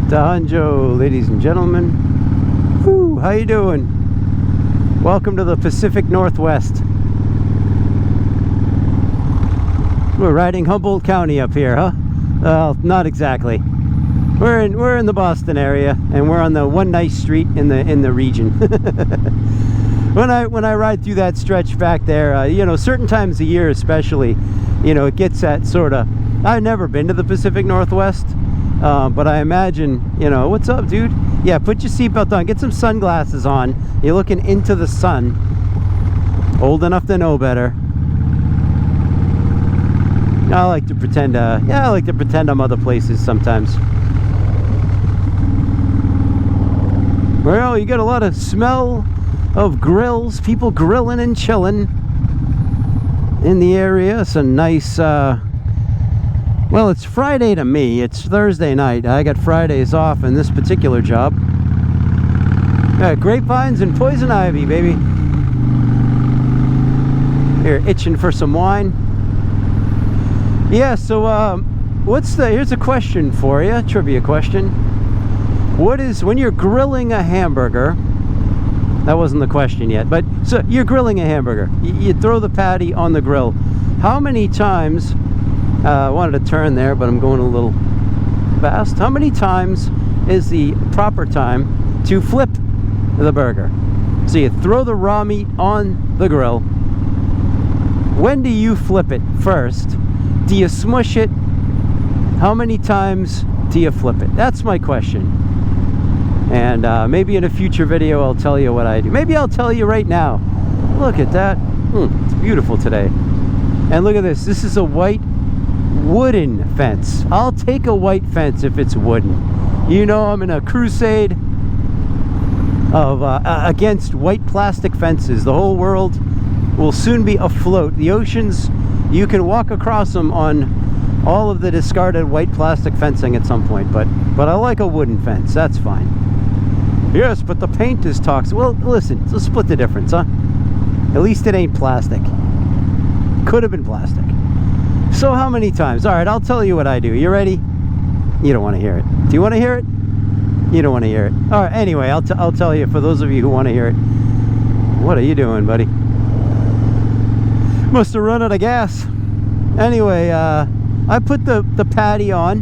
Tahanjo, ladies and gentlemen. Woo, how you doing? Welcome to the Pacific Northwest. We're riding Humboldt County up here, huh? Well, not exactly. We're in the Boston area, and we're on the one nice street in the region. When I ride through that stretch back there, you know, certain times of year especially, you know, it gets that sort of. I've never been to the Pacific Northwest, but I imagine, you know, what's up, dude? Yeah, put your seatbelt on, get some sunglasses on. You're looking into the sun. Old enough to know better. I like to pretend, yeah, I like to pretend I'm other places sometimes. Well, you get a lot of smell of grills, people grilling and chilling in the area. It's a nice, well, it's Friday to me. It's Thursday night. I got Fridays off in this particular job. Grapevines and poison ivy, baby. You're itching for some wine. Yeah, so here's a question for you, trivia question. What is, when you're grilling a hamburger, that wasn't the question yet, but so you're grilling a hamburger, you throw the patty on the grill. How many times, I wanted to turn there, but I'm going a little fast. How many times is the proper time to flip the burger? So you throw the raw meat on the grill. When do you flip it first? Do you smush it? How many times do you flip it? That's my question. And maybe in a future video I'll tell you what I do. Maybe I'll tell you right now. Look at that. It's beautiful today. And look at this. This is a white wooden fence. I'll take a white fence if it's wooden. You know, I'm in a crusade of against white plastic fences. The whole world will soon be afloat. The oceans, you can walk across them on all of the discarded white plastic fencing at some point, but I like a wooden fence. That's fine. Yes, but the paint is toxic. Well, listen, let's split the difference, huh? At least it ain't plastic. Could have been plastic. So how many times? All right, I'll tell you what I do. You ready? You don't want to hear it. Do you want to hear it? You don't want to hear it. All right, anyway, I'll tell you, for those of you who want to hear it. What are you doing, buddy? Must have run out of gas. Anyway, I put the patty on,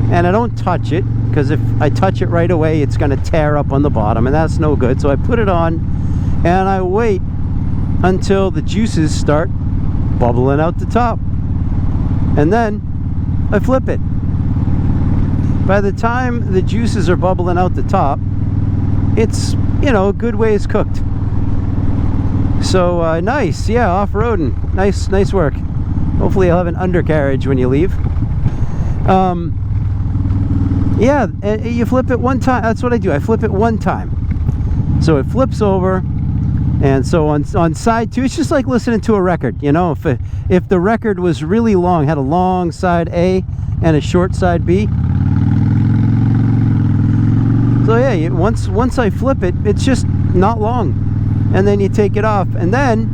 and I don't touch it, because if I touch it right away, it's going to tear up on the bottom, and that's no good. So I put it on, and I wait until the juices start bubbling out the top, and then I flip it. By the time the juices are bubbling out the top, it's, you know, a good ways cooked. So nice, yeah, off-roading, nice work. Hopefully I'll have an undercarriage when you leave. Yeah, you flip it one time. That's what I do. I flip it one time. So it flips over. And so on side two, it's just like listening to a record. You know, if the record was really long, had a long side A and a short side B. So yeah, once I flip it, it's just not long. And then you take it off. And then,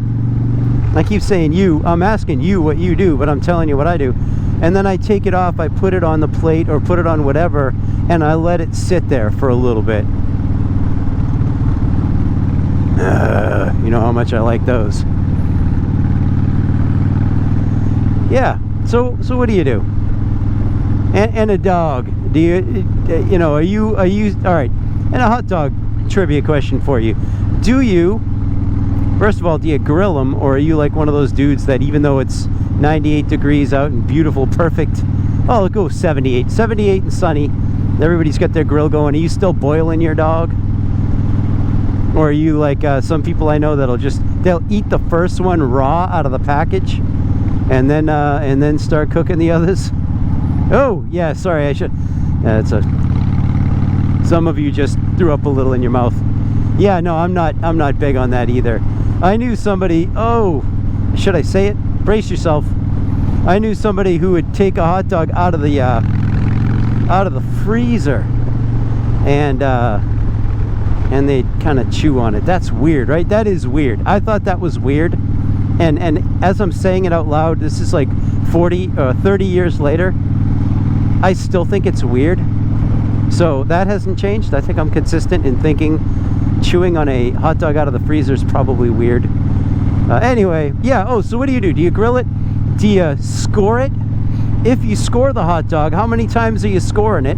I keep saying you, I'm asking you what you do, but I'm telling you what I do. And then I take it off, I put it on the plate or put it on whatever, and I let it sit there for a little bit. You know how much I like those. Yeah, so what do you do? And a dog. Do you know, are you, all right, and a hot dog trivia question for you. Do you, first of all, do you grill them, or are you like one of those dudes that even though it's 98 degrees out and beautiful, perfect, oh, it'll go 78 and sunny, everybody's got their grill going, are you still boiling your dog? Or are you like some people I know they'll eat the first one raw out of the package and then start cooking the others? Oh yeah, sorry, I should, some of you just threw up a little in your mouth. Yeah, no, I'm not big on that either. I knew somebody, oh, should I say it? Brace yourself. I knew somebody who would take a hot dog out of the freezer and they'd kind of chew on it. That's weird, right? That is weird. I thought that was weird. And as I'm saying it out loud, this is like 40 or 30 years later, I still think it's weird. So that hasn't changed. I think I'm consistent in thinking chewing on a hot dog out of the freezer is probably weird. Anyway, yeah. Oh, so what do? Do you grill it? Do you score it? If you score the hot dog, how many times are you scoring it?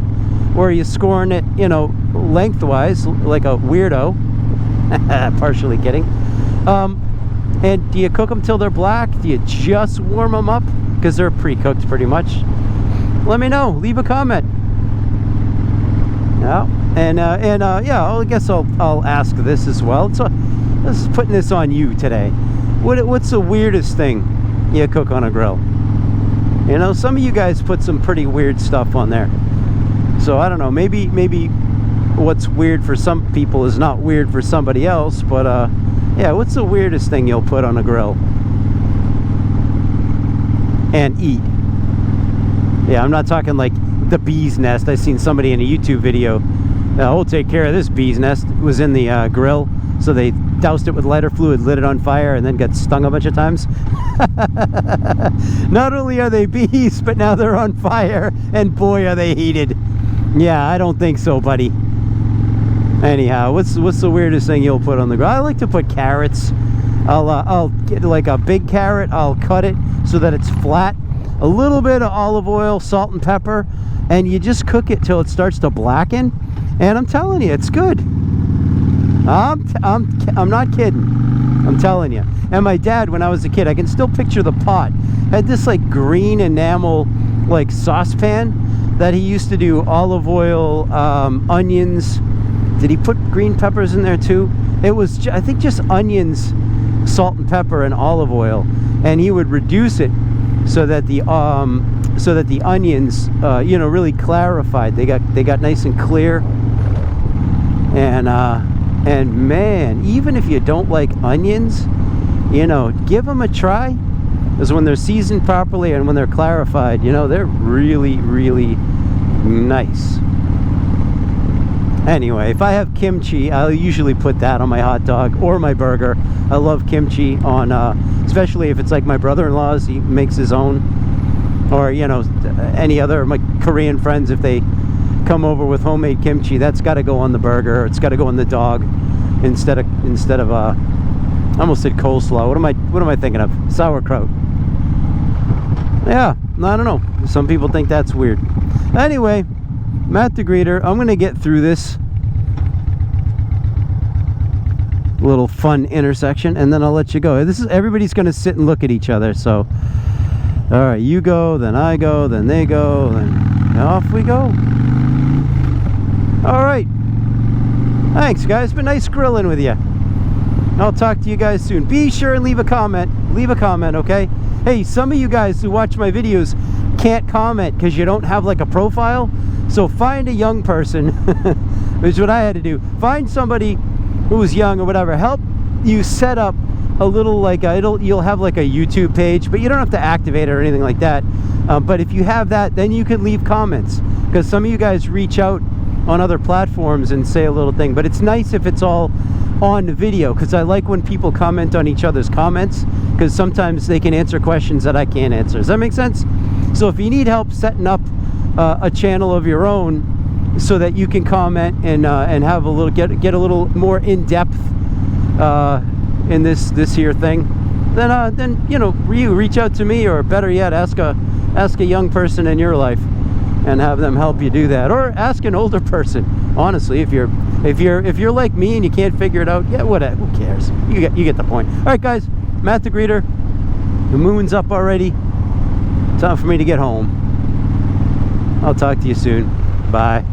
Or are you scoring it, you know, lengthwise, like a weirdo? Partially kidding. And do you cook them till they're black? Do you just warm them up? Because they're pre-cooked pretty much. Let me know. Leave a comment. Yeah. Yeah, I guess I'll ask this as well. So this is putting this on you today. What's the weirdest thing you cook on a grill? You know, some of you guys put some pretty weird stuff on there. So I don't know, maybe what's weird for some people is not weird for somebody else, but yeah, what's the weirdest thing you'll put on a grill and eat? Yeah, I'm not talking like the bee's nest. I seen somebody in a YouTube video, we'll take care of this bee's nest. It was in the grill, so they doused it with lighter fluid, lit it on fire, and then got stung a bunch of times. Not only are they bees, but now they're on fire, and boy are they heated. Yeah, I don't think so, buddy. Anyhow, what's the weirdest thing you'll put on the grill? I like to put carrots. I'll get like a big carrot, I'll cut it so that it's flat, a little bit of olive oil, salt and pepper, and you just cook it till it starts to blacken, and I'm telling you, it's good. I'm not kidding. I'm telling you. And my dad, when I was a kid, I can still picture the pot, had this like green enamel like saucepan that he used to do olive oil, onions. Did he put green peppers in there too? It was, I think, just onions, salt and pepper, and olive oil, and he would reduce it so that the onions, you know, really clarified. They got nice and clear. And man, even if you don't like onions, you know, give them a try, because when they're seasoned properly and when they're clarified, you know, they're really, really nice. Anyway, if I have kimchi, I'll usually put that on my hot dog or my burger. I love kimchi on, especially if it's like my brother-in-law's, he makes his own, or, you know, any other, my Korean friends, if they come over with homemade kimchi, that's got to go on the burger, or it's got to go on the dog instead of I almost said coleslaw. What am I thinking of? Sauerkraut. Yeah, I don't know. Some people think that's weird. Anyway, Matt the Greeter, I'm gonna get through this little fun intersection, and then I'll let you go. Everybody's gonna sit and look at each other. So, all right, you go, then I go, then they go, then off we go. All right. Thanks, guys. Been nice grilling with you. I'll talk to you guys soon. Be sure and leave a comment. Leave a comment, okay? Hey, some of you guys who watch my videos can't comment because you don't have like a profile. So find a young person, which is what I had to do. Find somebody who's young or whatever. Help you set up a little like you'll have like a YouTube page, but you don't have to activate it or anything like that. But if you have that, then you can leave comments, because some of you guys reach out on other platforms and say a little thing. But it's nice if it's all on the video, because I like when people comment on each other's comments, because sometimes they can answer questions that I can't answer. Does that make sense? So if you need help setting up a channel of your own so that you can comment and have a little get a little more in depth in this here thing, then you know, you reach out to me, or better yet, ask a young person in your life and have them help you do that, or ask an older person. Honestly, if you're like me and you can't figure it out, yeah, whatever, who cares? You get the point. All right, guys, Matt the Greeter. The moon's up already. Time for me to get home. I'll talk to you soon. Bye.